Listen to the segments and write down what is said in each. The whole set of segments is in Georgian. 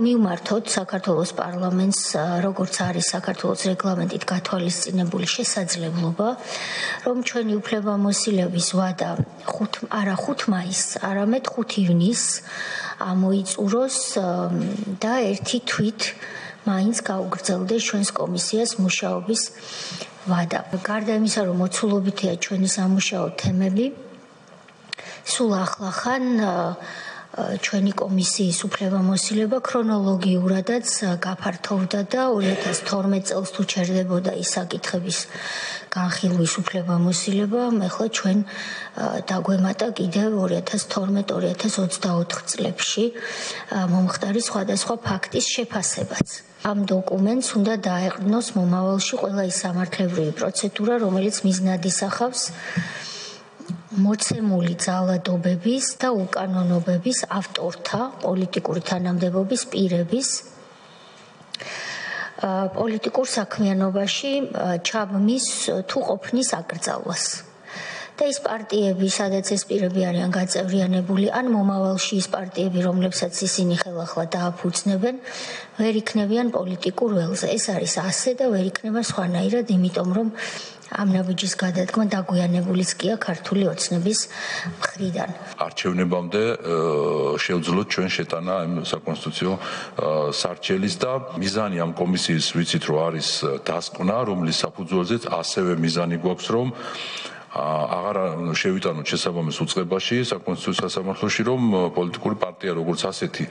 მივმართოთ საქართველოს პარლამენტს, როგორც არის საქართველოს რეგლამენტით გათვალისწინებული შესაძლებლობა, რომ ჩვენი უფლებამოსილების ვადა 5 მაისს, არამედ 5 ივნისს ამოიწუროს და ერთი თვით მაინც გაუგრძელდეს ჩვენს კომისიას მუშაობის ვადა. გარდა იმისა, რომ მოცულობითია ჩვენი სამუშაო თემები, სულ ახლახან ჩვენი კომისიის უფლებამოსილება ქრონოლოგიურადაც გაფართოვდა და 2012 წელს თუ ჩერდებოდა ის საკითხების განხილვის უფლებამოსილება, ახლა ჩვენ დაგვემატა კიდევ 2012-2024 წლებში მომხდარი სხვადასხვა ფაქტის შეფასებაც. ამ დოკუმენტს უნდა დაეყრდნოს მომავალში ყველა ის სამართლებრივი პროცედურა, რომელიც მიზნად ისახავს მოცემული ძალადობების და უკანონობების ავტორთა პოლიტიკური თანამდებობის პირების პოლიტიკურ საქმიანობაში ჩაბმის თუ ყოფნის აკრძალვას. და ის პარტიები, სადაც ეს პირები არიან გაწევრიანებული, ან მომავალში ის პარტიები, რომლებსაც ისინი ხელახლა დააფუძნებენ, ვერ იქნებიან პოლიტიკურ ველზე. ეს არის ასე და ვერ იქნება სხვანაირად, იმიტომ რომ ამ ნაბიჯის გადადგმა დაგვიანებულიც კი ქართული ოცნების მხრიდან. არჩევნებამდე შევძლოთ ჩვენ შეტანა ამ საკონსტიტუციო სარჩელის და მიზანი ამ კომისიის ვიცით რომ არის დასკვნა, რომლის საფუძველზეც ასევე მიზანი გვაქვს რომ აღარ შევიტანოთ შესაბამის უწყებაში საკონსტიტუციო სასამართლოში რომ პოლიტიკური პარტია როგორც ასეთი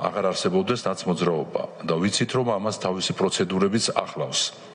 აღარ არსებობდეს ნაცმოძრაობა და ვიცით რომ ამას თავისი პროცედურებიც ახლავს.